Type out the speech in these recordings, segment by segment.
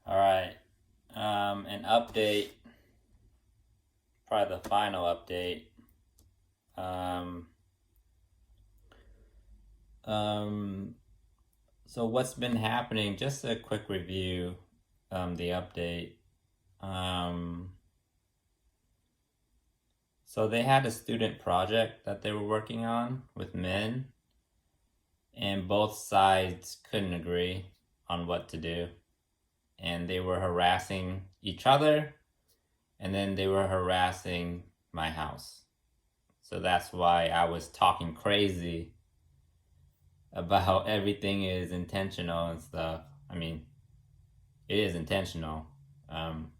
All right. An update, probably the final update. Um, um, so what's been happening? Just a quick review. The update. Um, so they had a student project that they were working on with men, and both sides couldn't agree on what to do, and they were harassing each other, and then they were harassing my house. So that's why I was talking crazy about how everything is intentional and stuff. I mean, it is intentional. Um,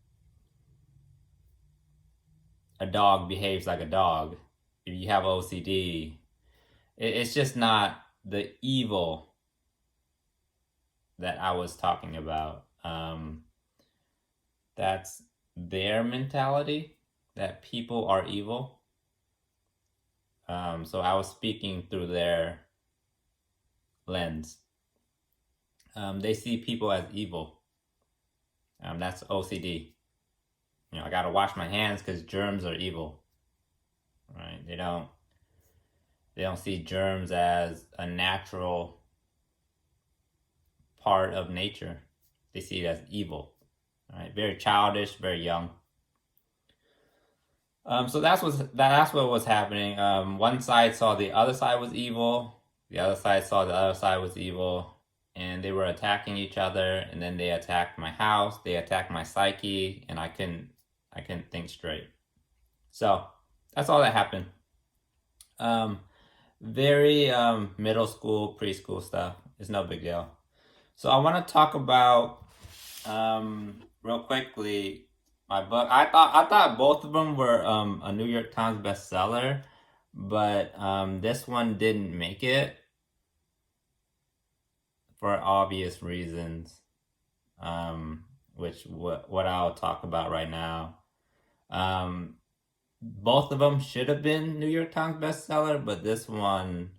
a dog behaves like a dog. If you have OCD, it's just not the evil that I was talking about. That's their mentality that people are evil. So I was speaking through their lens. They see people as evil. That's OCD. I gotta wash my hands because germs are evil, right? They don't see germs as a natural part of nature. They see it as evil, right? Very childish, very young. So that's what was happening. One side saw the other side was evil. The other side saw the other side was evil, and they were attacking each other. And then they attacked my house. They attacked my psyche, and I couldn't think straight. So that's all that happened. Um, very middle school, preschool stuff. It's no big deal. So I want to talk about real quickly my book. I thought both of them were a New York Times bestseller, but this one didn't make it for obvious reasons. Um, which what I'll talk about right now. Um, both of them should have been New York Times bestseller, but this one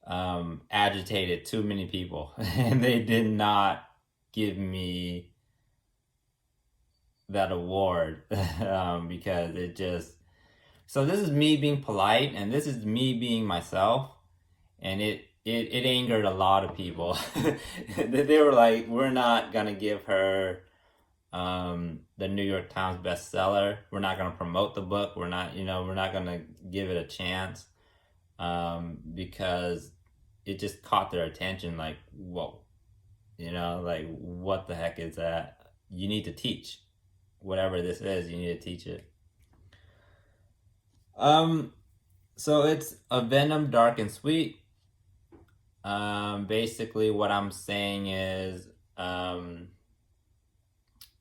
agitated too many people, and they did not give me that award because it just. So this is me being polite, and this is me being myself, and it angered a lot of people. They were like, "We're not gonna give her the New York Times bestseller. We're not gonna promote the book. We're not gonna give it a chance because it just caught their attention. Like, whoa, like what the heck is that? You need to teach whatever this is. You need to teach it." Um, so it's a Venom Dark and Sweet. Basically, what I'm saying is,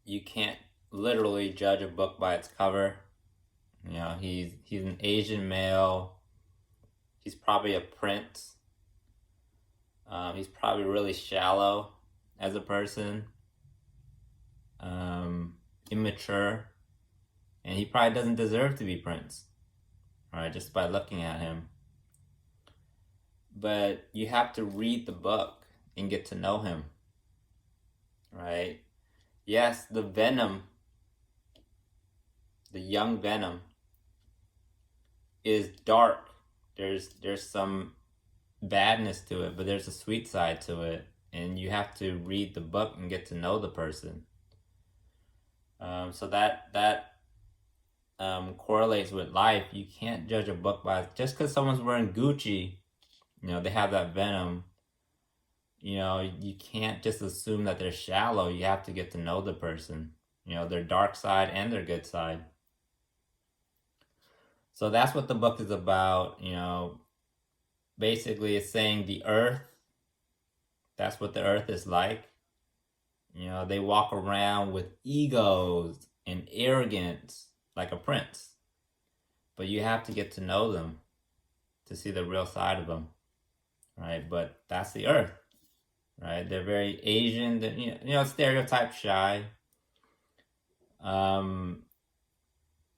you can't literally judge a book by its cover. He's an Asian male. He's probably a prince. He's probably really shallow as a person, immature, and he probably doesn't deserve to be prince, right? Just by looking at him. But you have to read the book and get to know him, right? Yes, the Venom, the young Venom, is dark. There's some badness to it, but there's a sweet side to it, and you have to read the book and get to know the person. So that correlates with life. You can't judge a book by just because someone's wearing Gucci. They have that Venom. You can't just assume that they're shallow. You have to get to know the person. Their dark side and their good side. So that's what the book is about. Basically, it's saying the earth. That's what the earth is like. They walk around with egos and arrogance like a prince. But you have to get to know them to see the real side of them, right? But that's the earth, right? They're very Asian, stereotype shy.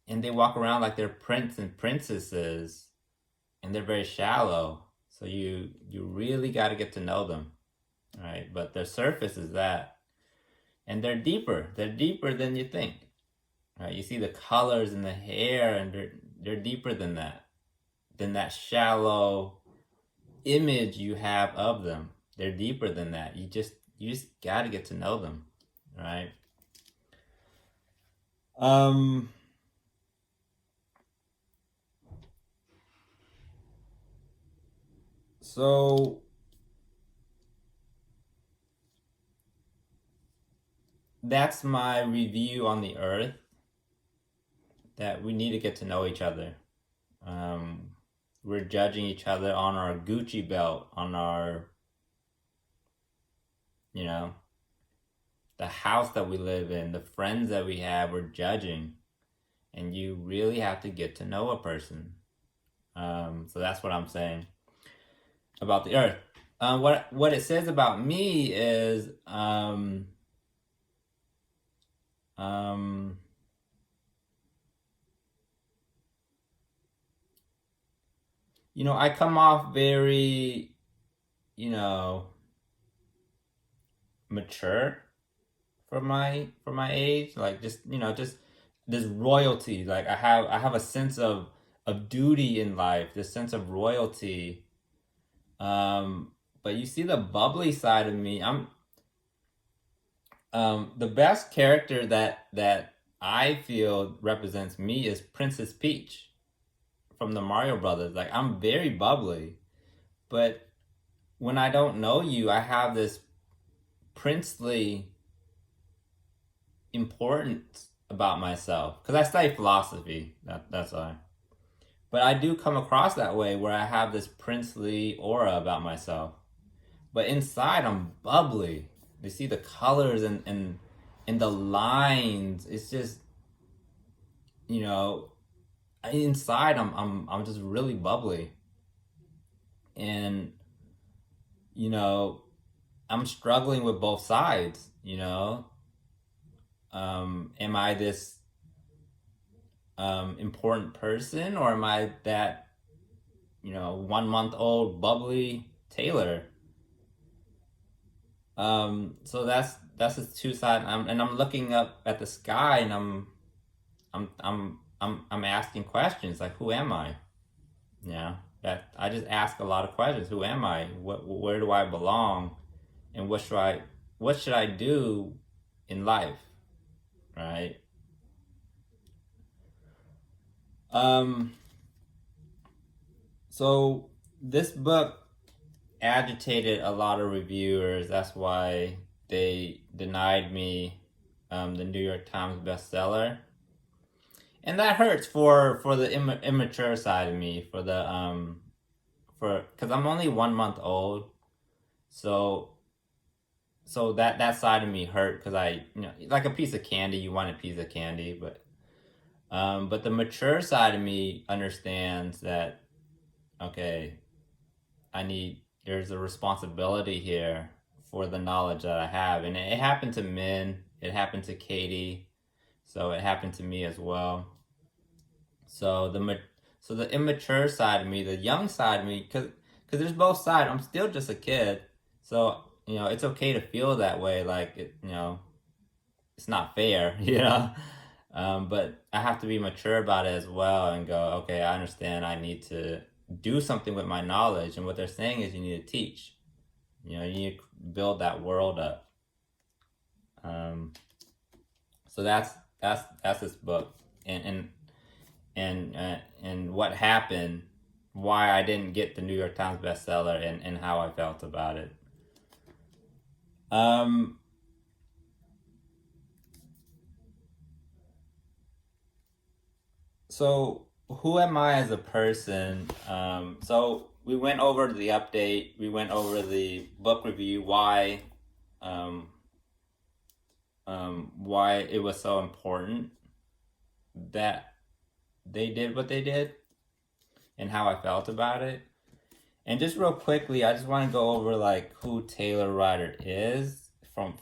And they walk around like they're prince and princesses, and they're very shallow. So you really got to get to know them, right? But their surface is that. and they're deeper than you think, right? You see the colors in the hair, and they're deeper than that shallow image you have of them. They're deeper than that. You just got to get to know them, right? Um so that's my review on the earth, that we need to get to know each other. Um we're judging each other on our Gucci belt, on our, you know, the house that we live in, the friends that we have, we're judging. And you really have to get to know a person. So that's what I'm saying about the earth. What it says about me is um, I come off very, you know, mature for my age. Like, just, just this royalty. Like, I have a sense of duty in life, this sense of royalty. Um, but you see the bubbly side of me. The best character that I feel represents me is Princess Peach from the Mario Brothers. Like, I'm very bubbly, but when I don't know you, I have this princely importance about myself because I study philosophy. That's why. But I do come across that way, where I have this princely aura about myself. But inside, I'm bubbly. You see the colors and the lines. It's just, you know, inside, I'm just really bubbly, and you know, I'm struggling with both sides. Am I this important person, or am I that 1 month old bubbly Taylor? So that's the two sides. I'm looking up at the sky, and I'm asking questions like, who am I? That I just ask a lot of questions. Who am I? Where do I belong? And what should I do in life? Right? Um so this book agitated a lot of reviewers. That's why they denied me the New York Times bestseller. And that hurts for the immature side of me, for the for because I'm only 1 month old. So so that side of me hurt, because like a piece of candy, you want a piece of candy, but the mature side of me understands that, okay, there's a responsibility here for the knowledge that I have. And it happened to Min, it happened to Katie, so it happened to me as well. So the immature side of me, the young side of me, because there's both sides. I'm still just a kid, so it's okay to feel that way. Like, it's not fair, but I have to be mature about it as well, and go, okay, I understand. I need to do something with my knowledge, and what they're saying is you need to teach. You need to build that world up. Um, so that's this book, and what happened, why I didn't get the New York Times bestseller, and how I felt about it. Um, so who am I as a person? So we went over the update, we went over the book review, um, why it was so important that they did what they did, and how I felt about it. And just real quickly, I just want to go over like who Taylor Ryder is, from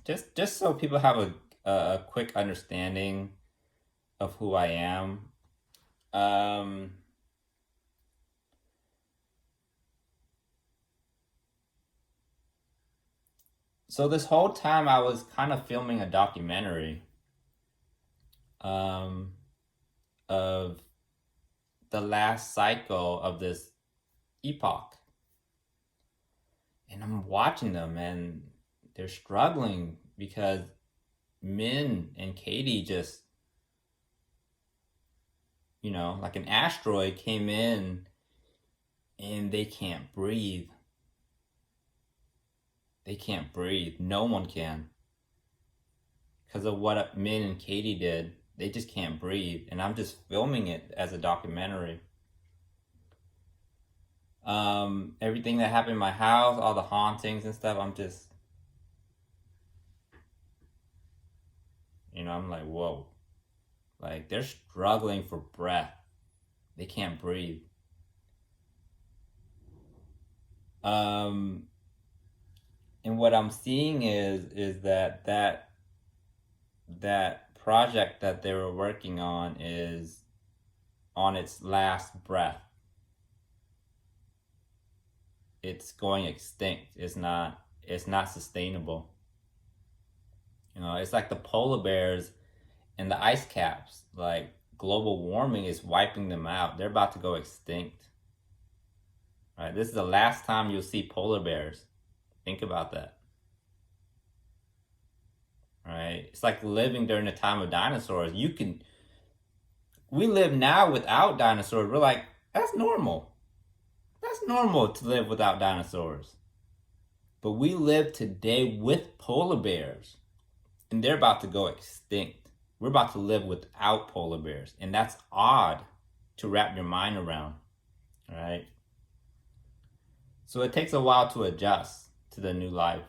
just so people have a quick understanding of who I am. Um, So this whole time I was kind of filming a documentary um, of the last cycle of this epoch. And I'm watching them and they're struggling because Min and Katie just, like an asteroid came in and they can't breathe. They can't breathe. No one can. Because of what Min and Katie did, they just can't breathe. And I'm just filming it as a documentary. Everything that happened in my house, all the hauntings and stuff, I'm just, I'm like, whoa. Like, they're struggling for breath. They can't breathe. And what I'm seeing is that project that they were working on is on its last breath. It's going extinct. It's not sustainable. It's like the polar bears and the ice caps. Like, global warming is wiping them out. They're about to go extinct. Right? This is the last time you'll see polar bears. Think about that. Right? It's like living during the time of dinosaurs. We live now without dinosaurs. We're like, that's normal. That's normal to live without dinosaurs. But we live today with polar bears. And they're about to go extinct. We're about to live without polar bears. And that's odd to wrap your mind around. Right? So it takes a while to adjust to the new life.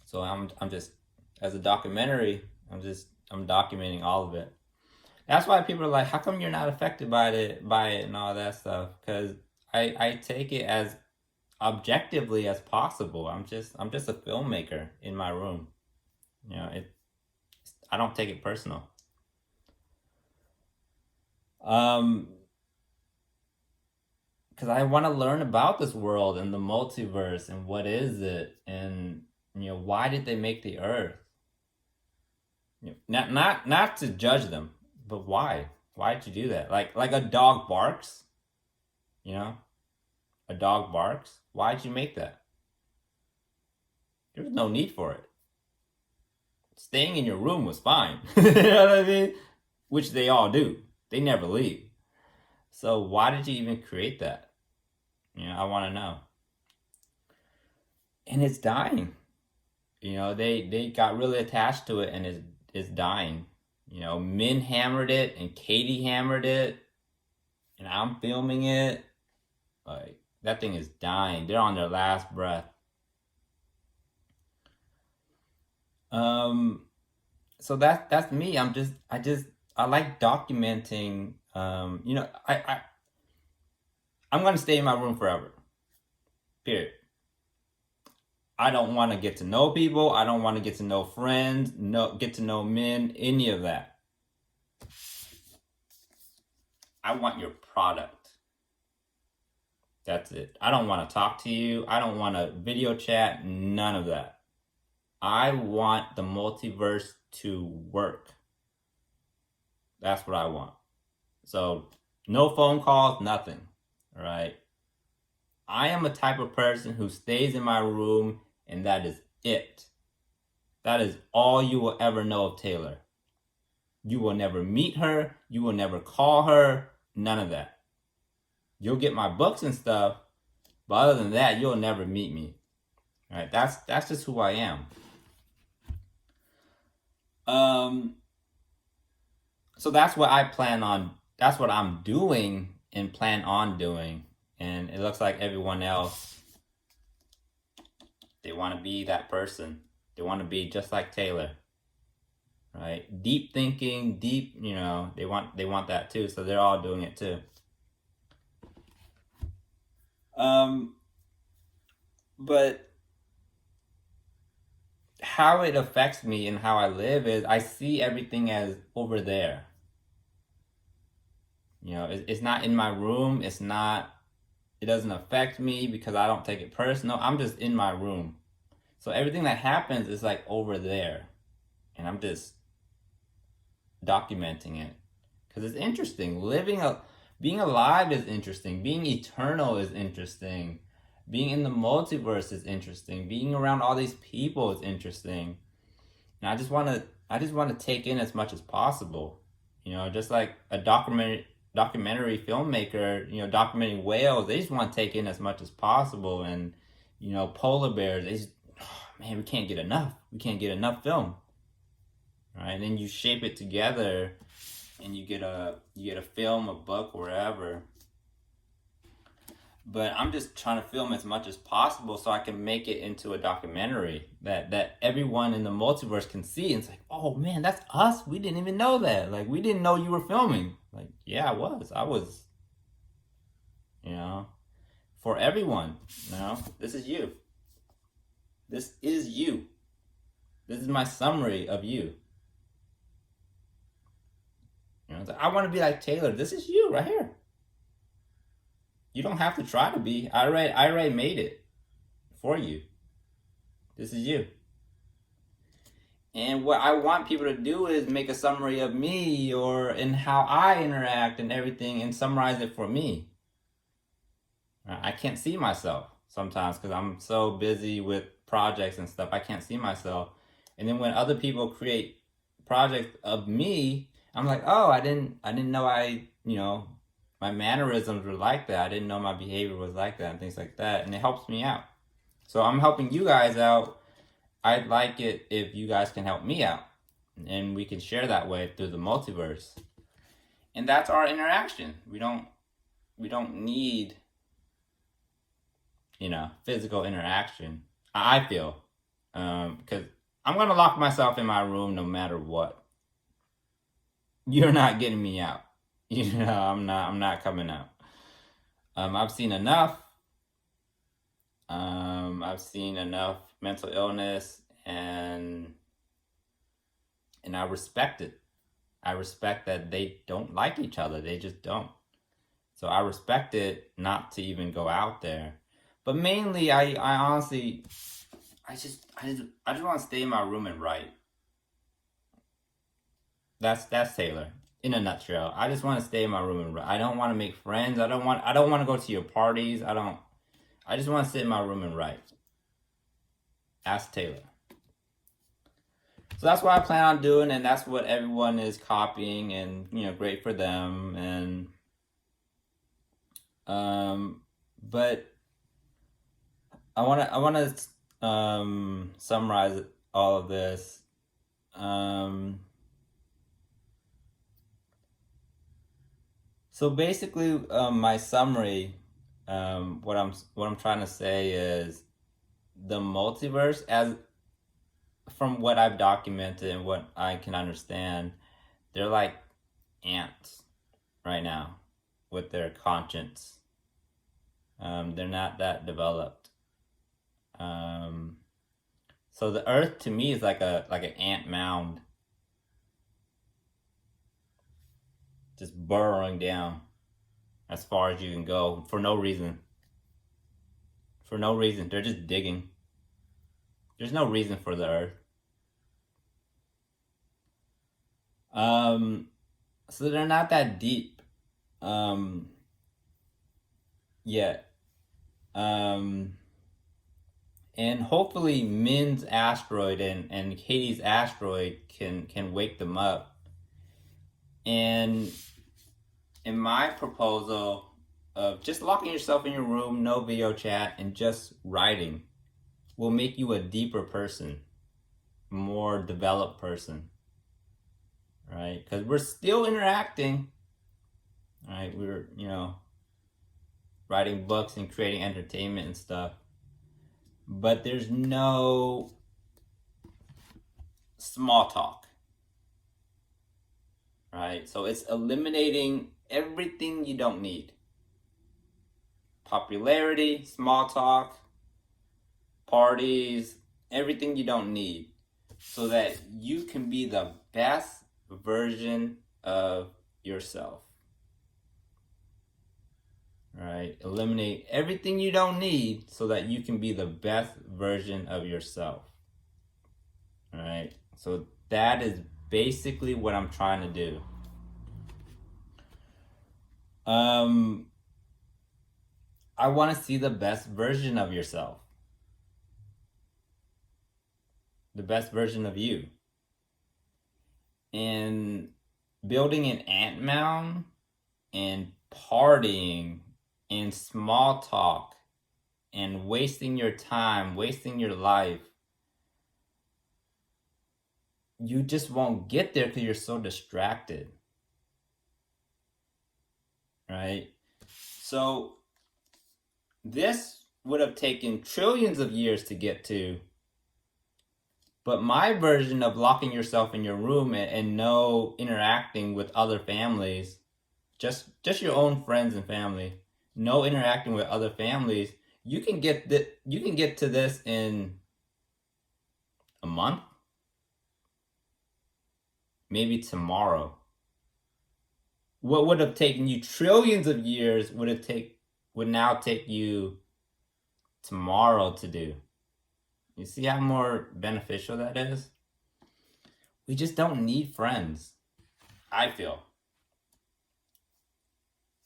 So I'm just, as a documentary, I'm documenting all of it. That's why people are like, how come you're not affected by it and all that stuff? Because I take it as objectively as possible. I'm just a filmmaker in my room. I don't take it personal. Because I want to learn about this world and the multiverse and what is it, and why did they make the Earth? Not to judge them, but why? Why did you do that? Like a dog barks, a dog barks. Why did you make that? There was no need for it. Staying in your room was fine. You know what I mean? Which they all do. They never leave. So why did you even create that? I want to know. And it's dying. They got really attached to it and it's dying. Min hammered it and Katie hammered it. And I'm filming it. Like, that thing is dying. They're on their last breath. So that's me. I like documenting. I'm gonna stay in my room forever. Period. I don't want to get to know people. I don't want to get to know friends. Get to know men. Any of that. I want your product. That's it. I don't want to talk to you. I don't want to video chat. None of that. I want the multiverse to work. That's what I want. So, no phone calls, nothing. All right? I am a type of person who stays in my room, and that is it. That is all you will ever know of Taylor. You will never meet her. You will never call her. None of that. You'll get my books and stuff, but other than that, you'll never meet me. All right? That's just who I am. So that's what I plan on. That's what I'm doing and plan on doing. And it looks like everyone else, they want to be that person. They want to be just like Taylor. Right? Deep thinking, they want that too. So they're all doing it too. But how it affects me and how I live is I see everything as over there. It's not in my room. It doesn't affect me because I don't take it personal. I'm just in my room. So everything that happens is like over there, and I'm just documenting it because it's interesting. Being alive is interesting. Being eternal is interesting. Being in the multiverse is interesting. Being around all these people is interesting. And I just want to take in as much as possible. Just like a documentary filmmaker, documenting whales, they just want to take in as much as possible. And polar bears, they just, oh, man, we can't get enough. We can't get enough film. Right? And then you shape it together, and you get a film, a book, wherever. But I'm just trying to film as much as possible so I can make it into a documentary that everyone in the multiverse can see. And it's like, oh man, that's us. We didn't even know that. Like, we didn't know you were filming. Like, yeah, I was. For everyone. This is you. This is you. This is my summary of you. It's like, I want to be like Taylor. This is you right here. You don't have to try to be. I already made it for you. This is you. And what I want people to do is make a summary of me and how I interact and everything, and summarize it for me. I can't see myself sometimes because I'm so busy with projects and stuff. I can't see myself. And then when other people create projects of me, I'm like, oh, I didn't know my mannerisms were like that. I didn't know my behavior was like that and things like that. And it helps me out. So I'm helping you guys out. I'd like it if you guys can help me out. And we can share that way through the multiverse. And that's our interaction. We don't need, physical interaction. I feel. Because I'm going to lock myself in my room no matter what. You're not getting me out. I'm not coming out. I've seen enough. I've seen enough mental illness, and I respect it. I respect that they don't like each other. They just don't. So I respect it not to even go out there. But mainly, I honestly, I just want to stay in my room and write. That's Taylor. In a nutshell, I just want to stay in my room and write. I don't want to make friends. I don't want to go to your parties. I just want to sit in my room and write. Ask Taylor. So that's what I plan on doing, and that's what everyone is copying, and great for them. And but I want to summarize all of this. So basically, my summary, what I'm trying to say is the multiverse, as from what I've documented and what I can understand, they're like ants right now with their conscience. They're not that developed. So the Earth to me is like an ant mound, just burrowing down as far as you can go for no reason. For no reason. They're just digging. There's no reason for the Earth. So they're not that deep yet. And hopefully Min's asteroid and Katie's asteroid can wake them up. And in my proposal of just locking yourself in your room, no video chat, and just writing will make you a deeper person, more developed person, right? Because we're still interacting, right? We're, writing books and creating entertainment and stuff. But there's no small talk, right? So it's eliminating everything you don't need. Popularity, small talk, parties, everything you don't need, so that you can be the best version of yourself. right? Eliminate everything you don't need so that you can be the best version of yourself, right? So that is basically what I'm trying to do. I want to see the best version of yourself, the best version of you. And building an ant mound and partying and small talk and wasting your time, wasting your life, you just won't get there because you're so distracted, right? So this would have taken trillions of years to get to, but my version of locking yourself in your room and no interacting with other families, just your own friends and family, no interacting with other families, you can get to this in a month, maybe tomorrow. What would have taken you trillions of years would now take you tomorrow to do. You see how more beneficial that is? We just don't need friends, I feel.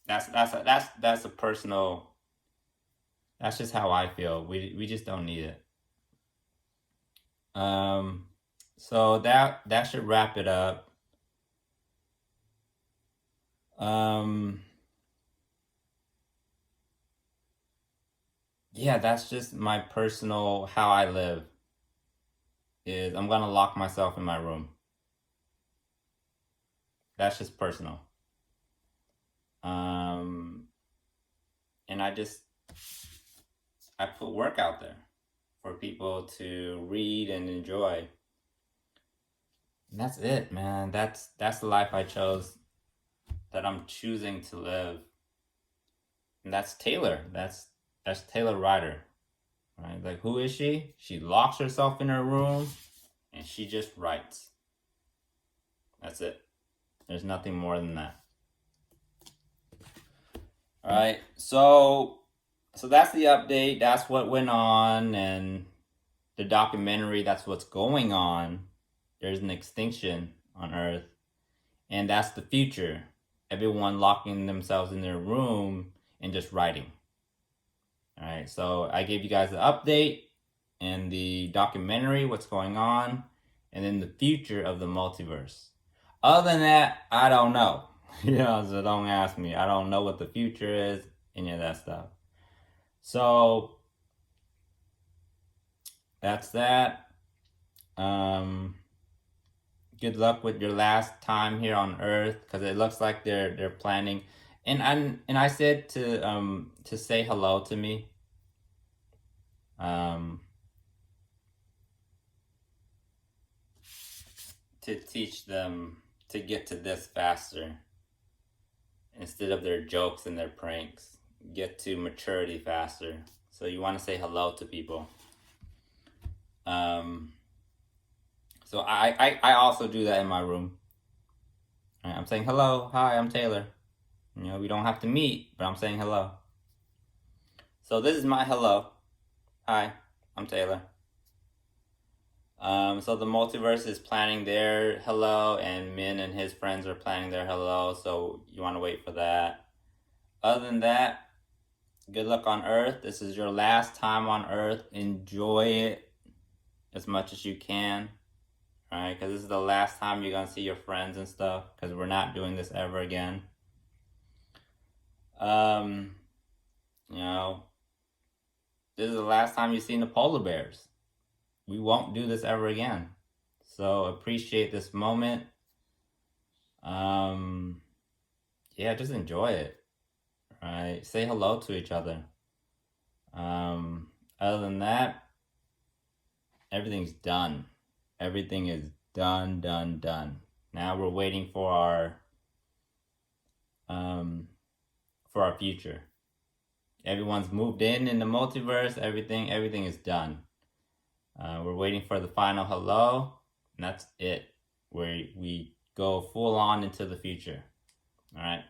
That's a personal, that's just how I feel. We just don't need it. So that should wrap it up. Yeah, that's just my personal how I live. Is I'm gonna lock myself in my room. That's just personal. And I put work out there for people to read and enjoy. And that's it, man. That's the life I chose, that I'm choosing to live. And that's Taylor. That's Taylor Ryder. Right? Like, who is she? She locks herself in her room and she just writes. That's it. There's nothing more than that. All right. So that's the update. That's what went on, and the documentary, that's what's going on. There's an extinction on Earth, and that's the future. Everyone locking themselves in their room and just writing. All right, so I gave you guys the update and the documentary, what's going on, and then the future of the multiverse. Other than that, I don't know. So don't ask me. I don't know what the future is, any of that stuff. So that's that. Good luck with your last time here on Earth, because it looks like they're planning. And I said to say hello to me. To teach them to get to this faster, instead of their jokes and their pranks. Get to maturity faster. So you want to say hello to people. So I also do that in my room. All right, I'm saying hello, hi, I'm Taylor. We don't have to meet, but I'm saying hello. So this is my hello. Hi, I'm Taylor. So the multiverse is planning their hello, and Min and his friends are planning their hello, so you want to wait for that. Other than that, good luck on Earth. This is your last time on Earth. Enjoy it as much as you can. Alright, because this is the last time you're going to see your friends and stuff, because we're not doing this ever again. This is the last time you've seen the polar bears. We won't do this ever again. So appreciate this moment. Just enjoy it. Right? Say hello to each other. Other than that, everything's done. Everything is done. Now we're waiting for our future. Everyone's moved in the multiverse. Everything is done. We're waiting for the final hello, and that's it. Where we go full on into the future. All right.